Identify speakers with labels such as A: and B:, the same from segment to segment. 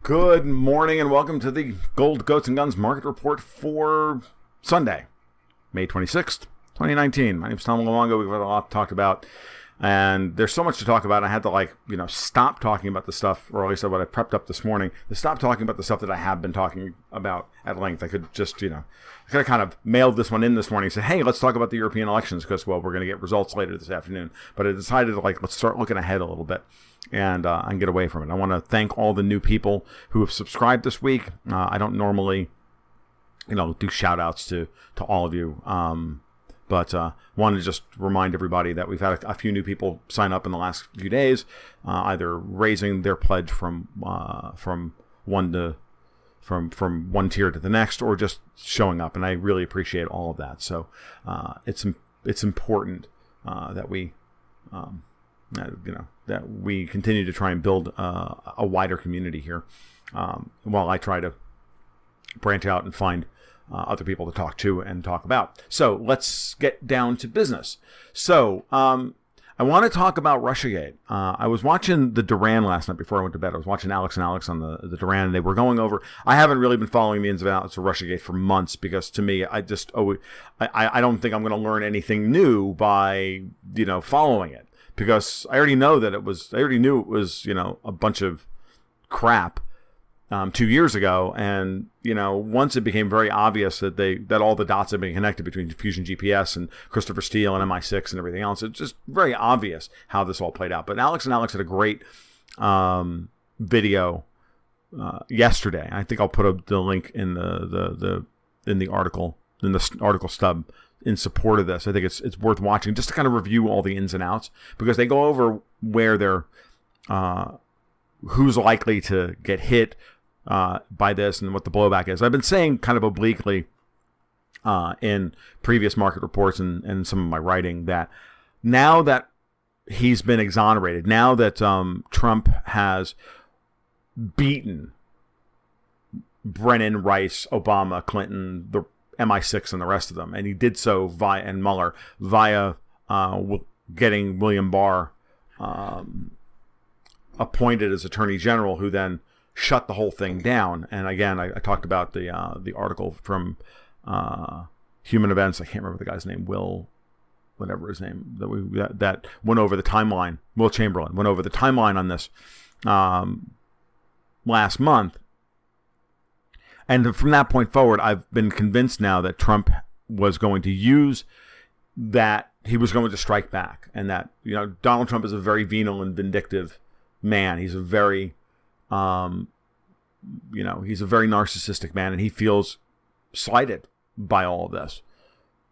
A: Good morning and welcome to the Gold, Goats, and Guns Market Report for Sunday, May 26th, 2019. My name is Tom Luongo. We've got a lot to talk about, and there's so much to talk about. I had to stop talking about the stuff, or at least what I prepped up this morning, to stop talking about the stuff that I have been talking about at length. I could just, I could have kind of mailed this one in this morning and said, hey, let's talk about the European elections because, well, we're going to get results later this afternoon. But I decided to, let's start looking ahead a little bit and get away from it. I want to thank all the new people who have subscribed this week. I don't normally, do shout outs to all of you. But wanted to just remind everybody that we've had a few new people sign up in the last few days, either raising their pledge from one tier to the next, or just showing up, and I really appreciate all of that. So it's important that we that we continue to try and build a wider community here, while I try to branch out and find other people to talk to and talk about. So let's get down to business. So I want to talk about RussiaGate. I was watching the Duran last night before I went to bed. I was watching Alex and Alex on the Duran, and they were going over. I haven't really been following the ins and outs of RussiaGate for months because, to me, I don't think I'm going to learn anything new by following it, because I already know that I already knew it was a bunch of crap 2 years ago, and once it became very obvious that all the dots had been connected between Fusion GPS and Christopher Steele and MI6 and everything else, it's just very obvious how this all played out. But Alex and Alex had a great video yesterday. I think I'll put up the link in the article stub in support of this. I think it's worth watching just to kind of review all the ins and outs, because they go over where they're who's likely to get hit by this and what the blowback is. I've been saying kind of obliquely in previous market reports and some of my writing that now that he's been exonerated, now that Trump has beaten Brennan, Rice, Obama, Clinton, the MI6 and the rest of them, and he did so via Mueller via getting William Barr appointed as Attorney General, who then shut the whole thing down. And again, I talked about the article from Human Events. I can't remember the guy's name, Will, whatever his name, that went over the timeline. Will Chamberlain went over the timeline on this last month. And from that point forward, I've been convinced now that Trump was going to use that, he was going to strike back, and that Donald Trump is a very venal and vindictive man. He's a very he's a very narcissistic man, and he feels slighted by all of this,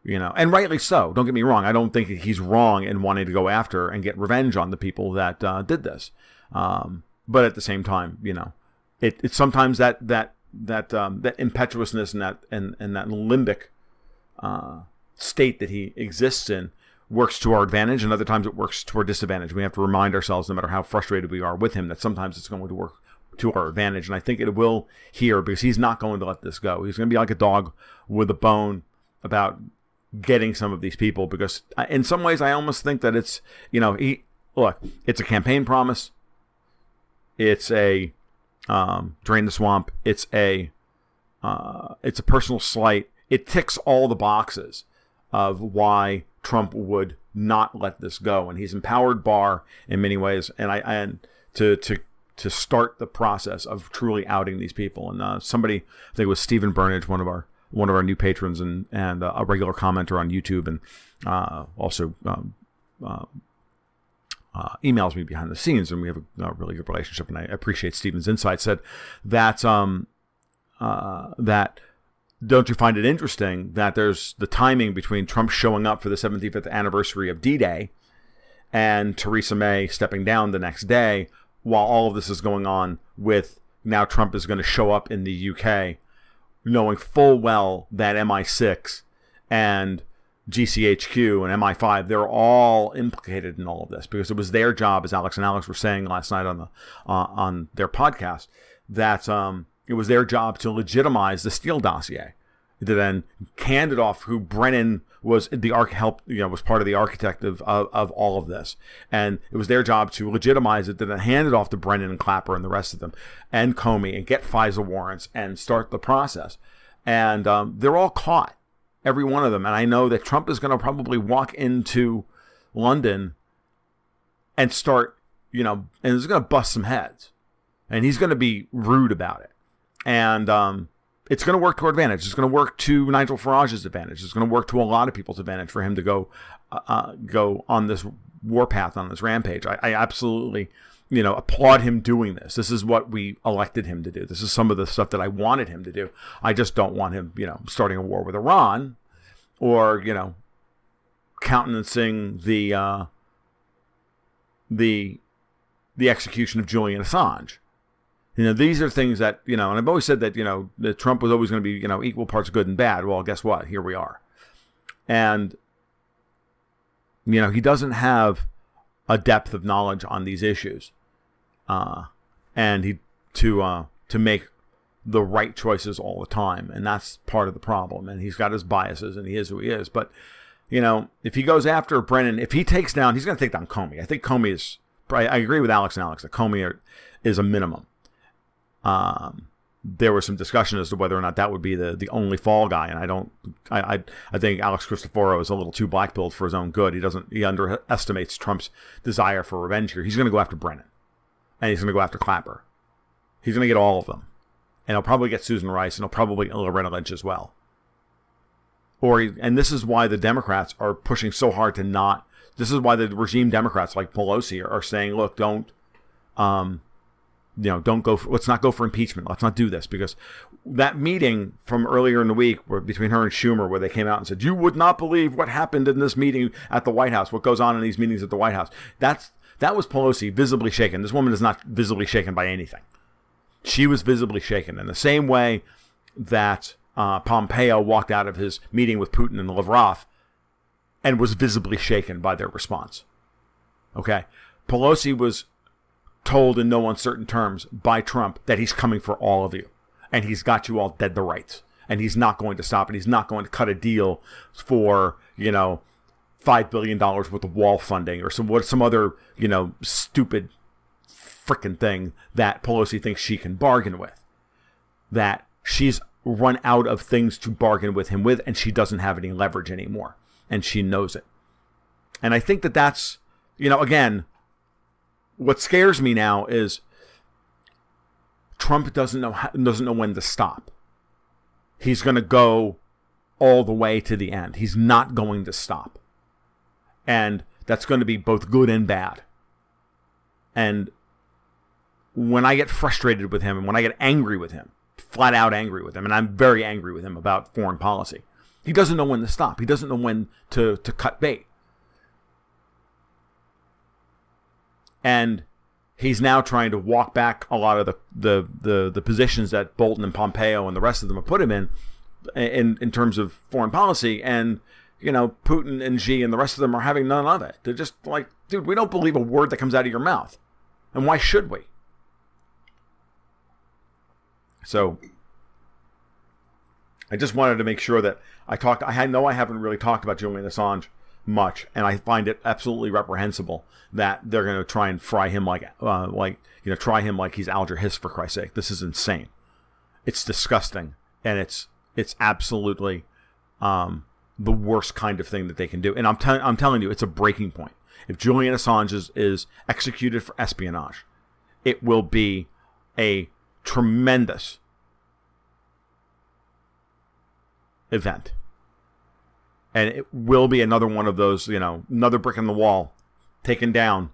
A: and rightly so. Don't get me wrong. I don't think he's wrong in wanting to go after and get revenge on the people that did this. But at the same time, it's sometimes that impetuousness and that limbic state that he exists in works to our advantage, and other times it works to our disadvantage. We have to remind ourselves, no matter how frustrated we are with him, that sometimes it's going to work to our advantage. And I think it will here, because he's not going to let this go. He's going to be like a dog with a bone about getting some of these people, because in some ways I almost think that it's, it's a campaign promise. It's a drain the swamp. It's a personal slight. It ticks all the boxes of why Trump would not let this go, and he's empowered Barr in many ways, and to start the process of truly outing these people. And somebody, I think it was Stephen Burnage, one of our new patrons and a regular commenter on YouTube, and also emails me behind the scenes, and we have a really good relationship, and I appreciate Stephen's insight. Said that that. Don't you find it interesting that there's the timing between Trump showing up for the 75th anniversary of D-Day and Theresa May stepping down the next day, while all of this is going on with now Trump is going to show up in the UK, knowing full well that MI6 and GCHQ and MI5, they're all implicated in all of this, because it was their job, as Alex and Alex were saying last night on their podcast, that it was their job to legitimize the Steele dossier. to then hand it off, who Brennan was was part of the architect of all of this. And it was their job to legitimize it, to then hand it off to Brennan and Clapper and the rest of them and Comey and get FISA warrants and start the process. And they're all caught, every one of them. And I know that Trump is going to probably walk into London and start, and he's going to bust some heads. And he's going to be rude about it. And it's going to work to our advantage. It's going to work to Nigel Farage's advantage. It's going to work to a lot of people's advantage for him to go on this warpath, on this rampage. I absolutely, applaud him doing this. This is what we elected him to do. This is some of the stuff that I wanted him to do. I just don't want him, starting a war with Iran or, countenancing the execution of Julian Assange. These are things that, and I've always said that, that Trump was always going to be, equal parts good and bad. Well, guess what? Here we are. And, he doesn't have a depth of knowledge on these issues. And to make the right choices all the time. And that's part of the problem. And he's got his biases and he is who he is. But, if he goes after Brennan, if he takes down, he's going to take down Comey. I think Comey is, I agree with Alex that Comey is a minimum. There was some discussion as to whether or not that would be the only fall guy, and I think Alex Christoforo is a little too black-pilled for his own good. He underestimates Trump's desire for revenge here. He's going to go after Brennan, and he's going to go after Clapper. He's going to get all of them, and he'll probably get Susan Rice, and he'll probably get Loretta Lynch as well. And this is why the Democrats are pushing so hard to not. This is why the regime Democrats like Pelosi are saying, look, don't go. Let's not go for impeachment. Let's not do this, because that meeting from earlier in the week, between her and Schumer, where they came out and said, "You would not believe what happened in this meeting at the White House. What goes on in these meetings at the White House?" That was Pelosi visibly shaken. This woman is not visibly shaken by anything. She was visibly shaken in the same way that Pompeo walked out of his meeting with Putin and Lavrov and was visibly shaken by their response. Okay, Pelosi was told in no uncertain terms by Trump that he's coming for all of you, and he's got you all dead to rights, and he's not going to stop it. He's not going to cut a deal for $5 billion worth of wall funding or some other stupid frickin' thing that Pelosi thinks she can bargain with. That she's run out of things to bargain with him with, and she doesn't have any leverage anymore, and she knows it. And I think that's again. What scares me now is Trump doesn't know when to stop. He's going to go all the way to the end. He's not going to stop. And that's going to be both good and bad. And when I get frustrated with him and when I get angry with him, flat out angry with him, and I'm very angry with him about foreign policy, he doesn't know when to stop. He doesn't know when to cut bait. And he's now trying to walk back a lot of the positions that Bolton and Pompeo and the rest of them have put him in terms of foreign policy. And, Putin and Xi and the rest of them are having none of it. They're just like, dude, we don't believe a word that comes out of your mouth. And why should we? So I just wanted to make sure that I know I haven't really talked about Julian Assange much, and I find it absolutely reprehensible that they're going to try and fry him try him like he's Alger Hiss, for Christ's sake. This is insane. It's disgusting, and it's absolutely the worst kind of thing that they can do. And I'm telling you, it's a breaking point. If Julian Assange is executed for espionage, it will be a tremendous event. And it will be another one of those, another brick in the wall taken down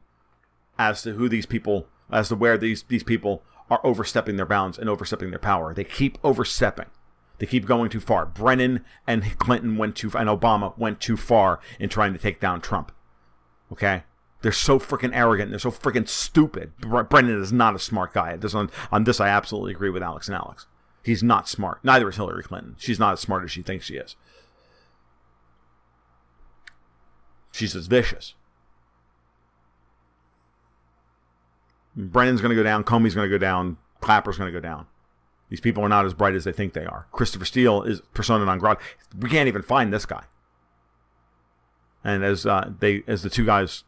A: as to where these people are overstepping their bounds and overstepping their power. They keep overstepping. They keep going too far. Brennan and Clinton and Obama went too far in trying to take down Trump. Okay? They're so freaking arrogant. They're so freaking stupid. Brennan is not a smart guy. On this, I absolutely agree with Alex. He's not smart. Neither is Hillary Clinton. She's not as smart as she thinks she is. She's just vicious. Brennan's going to go down. Comey's going to go down. Clapper's going to go down. These people are not as bright as they think they are. Christopher Steele is persona non grata. We can't even find this guy. And as the two guys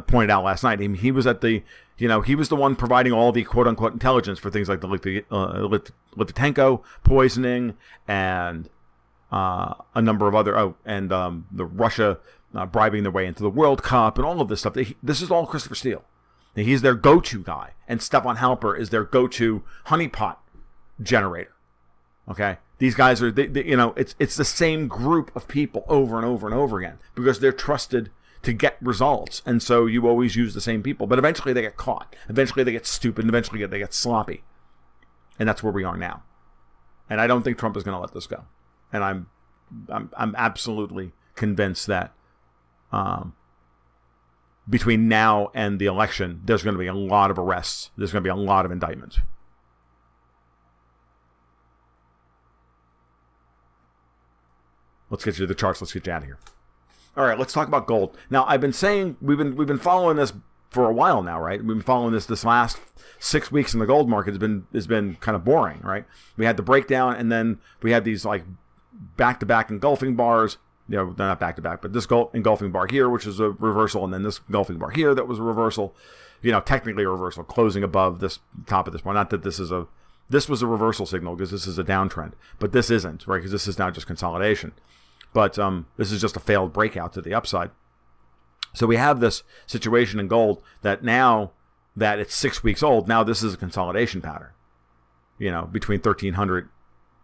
A: pointed out last night, he was at the, he was the one providing all the quote unquote intelligence for things like the Litvinenko poisoning and a number of other, the Russia bribing their way into the World Cup and all of this stuff. This is all Christopher Steele. He's their go-to guy, and Stefan Halper is their go-to honeypot generator. Okay, these guys are, it's the same group of people over and over and over again because they're trusted to get results, and so you always use the same people. But eventually they get caught. Eventually they get stupid. And eventually they get sloppy, and that's where we are now. And I don't think Trump is going to let this go. And I'm absolutely convinced that between now and the election, there's going to be a lot of arrests. There's going to be a lot of indictments. Let's get you to the charts. Let's get you out of here. All right, let's talk about gold. Now, I've been saying we've been following this for a while now, right? We've been following this last 6 weeks in the gold market has been kind of boring, right? We had the breakdown, and then we had these like back-to-back engulfing bars. Not back-to-back, but this engulfing bar here, which is a reversal, and then this engulfing bar here that was a reversal. Technically a reversal, closing above this top of this point. Not that this was a reversal signal because this is a downtrend, but this isn't, right? Because this is now just consolidation. But this is just a failed breakout to the upside. So we have this situation in gold that now that it's 6 weeks old, now this is a consolidation pattern, between 1,300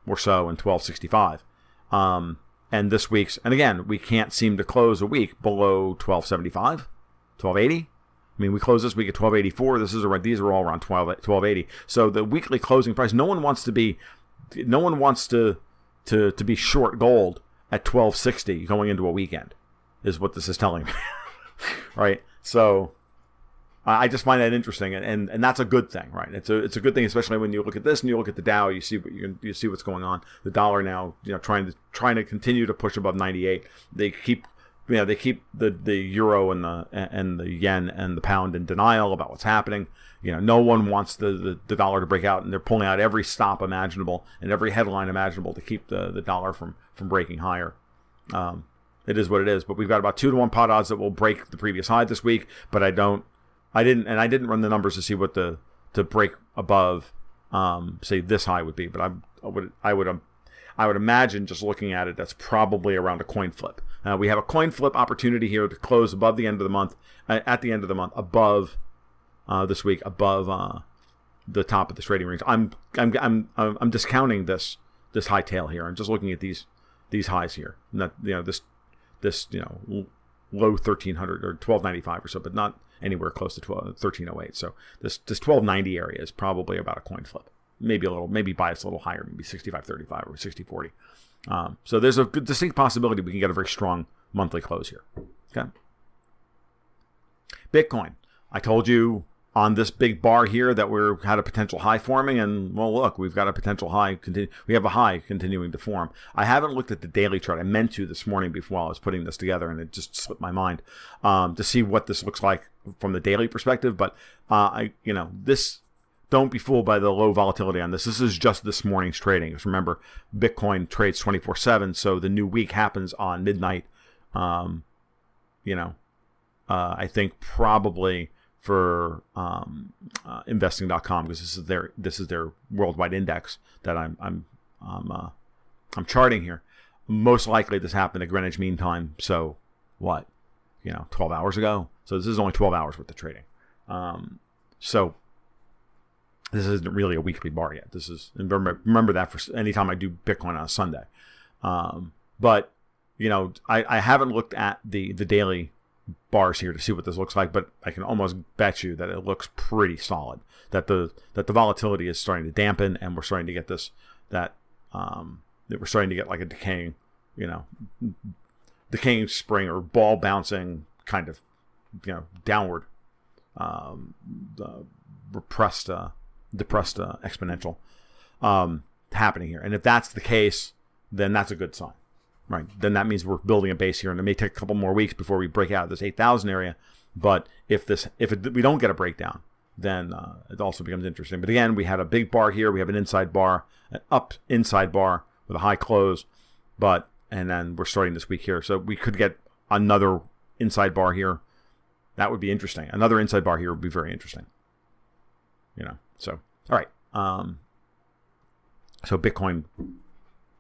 A: or so and 1,265. And this week's, and again, we can't seem to close a week below 1,275, 1,280. I mean, we closed this week at 1,284. These are all around 1,280. So the weekly closing price, no one wants to be short gold at 1,260 going into a weekend, is what this is telling me. Right? So I just find that interesting, and that's a good thing, right? It's a good thing, especially when you look at this and you look at the Dow, you see what's going on. The dollar now, trying to continue to push above 98. They keep the euro and the yen and the pound in denial about what's happening. No one wants the dollar to break out, and they're pulling out every stop imaginable and every headline imaginable to keep the dollar from breaking higher. It is what it is. But we've got about 2-to-1 pot odds that will break the previous high this week. But I didn't run the numbers to see what to break above, say this high would be. But I would imagine, just looking at it, that's probably around a coin flip. We have a coin flip opportunity here to close above the end of the month, at the end of the month, above this week, above the top of the trading range. I'm discounting this high tail here. I'm just looking at these highs here. Not, this low 1,300 or 1,295 or so, but not anywhere close to 1,308. So this 1,290 area is probably about a coin flip. Maybe biased a little higher, maybe 65.35 or 60.40. So there's a good distinct possibility we can get a very strong monthly close here. Okay. Bitcoin. I told you on this big bar here that we had a potential high forming, and well, look, we've got a potential high. We have a high continuing to form. I haven't looked at the daily chart. I meant to this morning before I was putting this together, and it just slipped my mind to see what this looks like from the daily perspective. But this. Don't be fooled by the low volatility on this. This is just this morning's trading. Just remember, Bitcoin trades 24/7, so the new week happens on midnight. I think probably for investing.com, because this is their worldwide index that I'm charting here. Most likely this happened at Greenwich Mean Time. So what? 12 hours ago. So this is only 12 hours worth of trading. So this isn't really a weekly bar yet. This is, and remember that for any time I do Bitcoin on a Sunday. But I haven't looked at the daily bars here to see what this looks like, but I can almost bet you that it looks pretty solid. That the volatility is starting to dampen, and we're starting to get that we're starting to get like a decaying spring or ball bouncing kind of downward, depressed exponential happening here. And if that's the case, then that's a good sign, right? Then that means we're building a base here, and it may take a couple more weeks before we break out of this 8,000 area. But if we don't get a breakdown, then it also becomes interesting. But again, we had a big bar here. We have an inside bar, an up inside bar with a high close, and then we're starting this week here. So we could get another inside bar here. That would be interesting. Another inside bar here would be very interesting. So all right. So Bitcoin,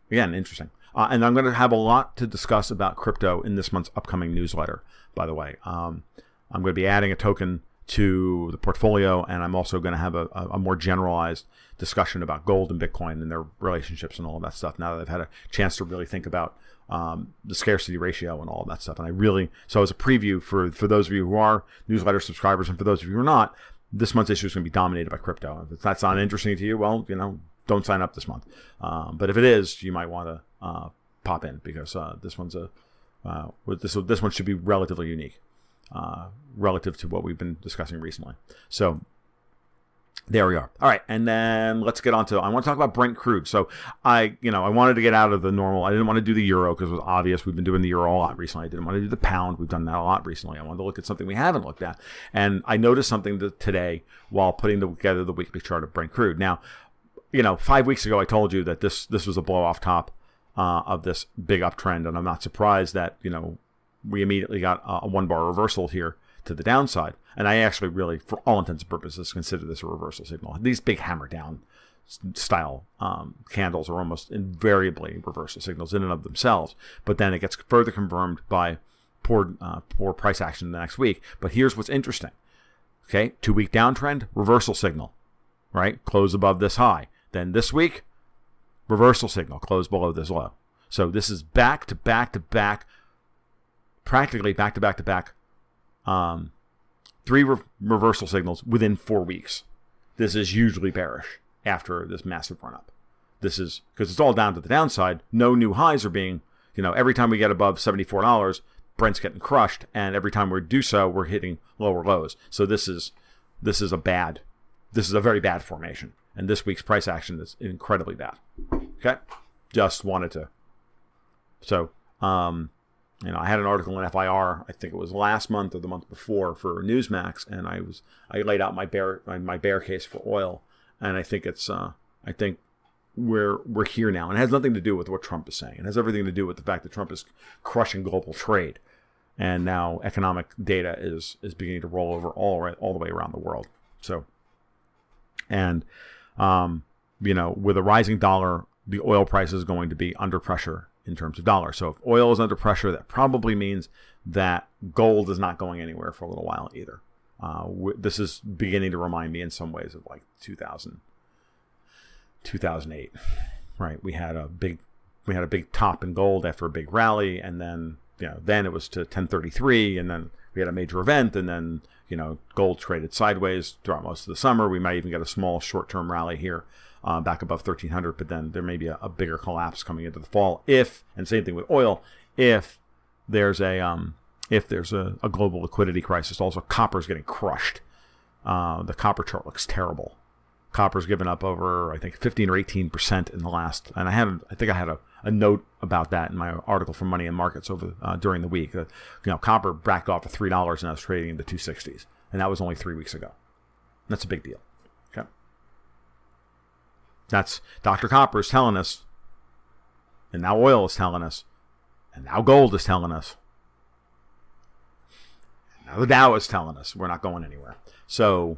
A: again, interesting. And I'm going to have a lot to discuss about crypto in this month's upcoming newsletter, by the way. I'm going to be adding a token to the portfolio, and I'm also going to have a more generalized discussion about gold and Bitcoin and their relationships and all of that stuff now that I've had a chance to really think about the scarcity ratio and all of that stuff. And so as a preview for those of you who are newsletter subscribers and for those of you who are not, this month's issue is going to be dominated by crypto. If that's not interesting to you, well, don't sign up this month. But if it is, you might want to pop in because this one should be relatively unique relative to what we've been discussing recently. So there we are. All right, and then let's get on to. I want to talk about Brent crude. So I wanted to get out of the normal. I didn't want to do the euro because it was obvious. We've been doing the euro a lot recently. I didn't want to do the pound. We've done that a lot recently. I wanted to look at something we haven't looked at, and I noticed something today while putting together the weekly chart of Brent crude. Now, 5 weeks ago I told you that this was a blow off top of this big uptrend, and I'm not surprised that we immediately got a 1 bar reversal here to the downside. And I actually really, for all intents and purposes, consider this a reversal signal. These big hammer down style candles are almost invariably reversal signals in and of themselves. But then it gets further confirmed by poor price action the next week. But here's what's interesting. Okay, 2-week downtrend, reversal signal, right? Close above this high. Then this week, reversal signal, close below this low. So this is back to back to back, practically back to back to back, 3 reversal signals within 4 weeks. This is usually bearish after this massive run up. This is because it's all down to the downside. No new highs are being, every time we get above $74, Brent's getting crushed, and every time we do so, we're hitting lower lows. So this is a very bad formation, and this week's price action is incredibly bad. Okay, just wanted to. So, I had an article in FIR, I think it was last month or the month before, for Newsmax, and I laid out my bear case for oil, and I think we're here now, and it has nothing to do with what Trump is saying. It has everything to do with the fact that Trump is crushing global trade, and now economic data is beginning to roll over all the way around the world. So, and with a rising dollar, the oil price is going to be under pressure in terms of dollars. So if oil is under pressure, that probably means that gold is not going anywhere for a little while either. This is beginning to remind me in some ways of like 2008, right? We had a big top in gold after a big rally, and then then it was to 1033, and then we had a major event, and then gold traded sideways throughout most of the summer. We might even get a small short-term rally here back above 1300, but then there may be a bigger collapse coming into the fall and same thing with oil, if there's a global liquidity crisis. Also, copper's getting crushed. The copper chart looks terrible. Copper's given up over, I think, 15 or 18% in the last, and I think I had a note about that in my article from Money and Markets over during the week. Copper backed off to $3 and I was trading in the 260s, and that was only 3 weeks ago. That's a big deal. Okay, that's Dr. Copper is telling us, and now oil is telling us, and now gold is telling us, and now the Dow is telling us we're not going anywhere. So,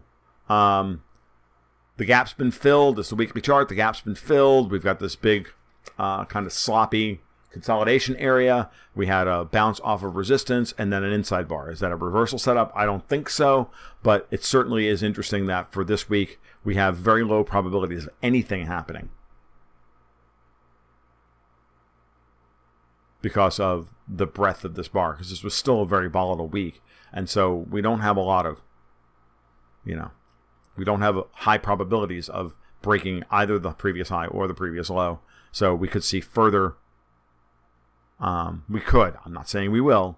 A: the gap's been filled. This is the weekly chart. The gap's been filled. We've got this big kind of sloppy consolidation area. We had a bounce off of resistance and then an inside bar. Is that a reversal setup? I don't think so, but it certainly is interesting that for this week, we have very low probabilities of anything happening because of the breadth of this bar, because this was still a very volatile week. And so we don't have a lot of, we don't have high probabilities of breaking either the previous high or the previous low. So we could see further. We could. I'm not saying we will,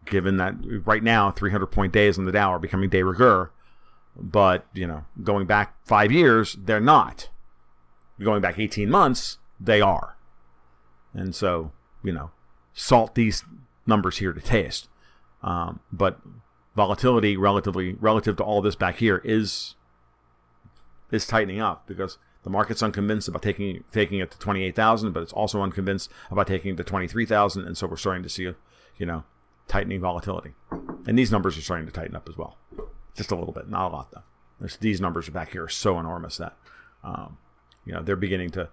A: given that right now 300-point days on the Dow are becoming de rigueur. But, going back 5 years, they're not. Going back 18 months, they are. And so, salt these numbers here to taste. But volatility relative to all this back here is is tightening up because the market's unconvinced about taking it to 28,000, but it's also unconvinced about taking it to 23,000, and so we're starting to see tightening volatility. And these numbers are starting to tighten up as well. Just a little bit, not a lot though. These numbers back here are so enormous that they're beginning to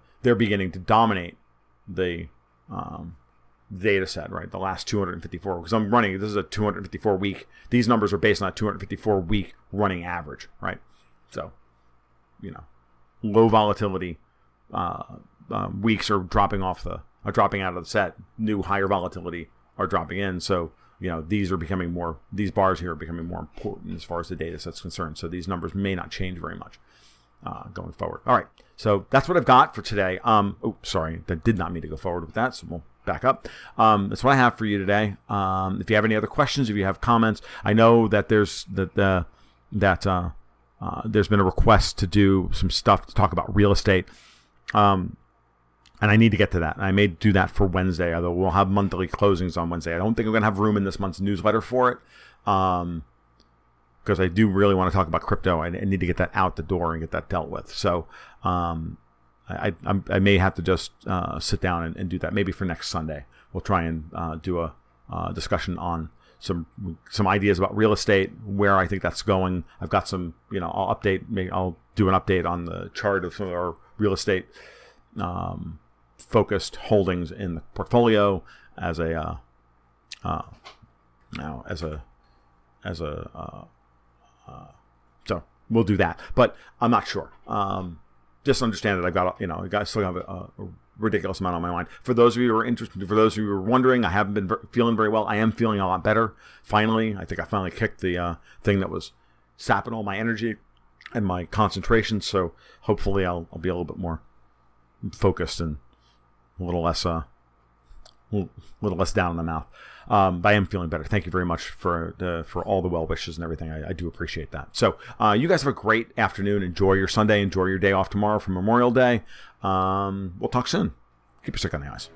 A: dominate the data set, right? The last 254, because this is a 254 week. These numbers are based on a 254 week running average, right? So, low volatility weeks are dropping out of the set. New higher volatility are dropping in. So, these bars here are becoming more important as far as the data set's concerned. So these numbers may not change very much going forward. All right. So that's what I've got for today. That did not mean to go forward with that. So we'll back up. That's what I have for you today. If you have any other questions, if you have comments, I know that there's been a request to do some stuff to talk about real estate. And I need to get to that. I may do that for Wednesday, although we'll have monthly closings on Wednesday. I don't think we're going to have room in this month's newsletter for it because I do really want to talk about crypto. I need to get that out the door and get that dealt with. So I may have to just sit down and do that. Maybe for next Sunday, we'll try and do a discussion on some ideas about real estate, where I think that's going. I've got some, I'll do an update on the chart of some of our real estate focused holdings in the portfolio so we'll do that, but I'm not sure. Just understand that I still have a ridiculous amount on my mind. For those of you who are interested, for those of you who are wondering, I haven't been feeling very well. I am feeling a lot better. Finally, I think I finally kicked the thing that was sapping all my energy and my concentration. So hopefully I'll be a little bit more focused and a little less down in the mouth. But I am feeling better. Thank you very much for all the well wishes and everything. I do appreciate that. So you guys have a great afternoon. Enjoy your Sunday. Enjoy your day off tomorrow for Memorial Day. We'll talk soon. Keep your stick on the ice.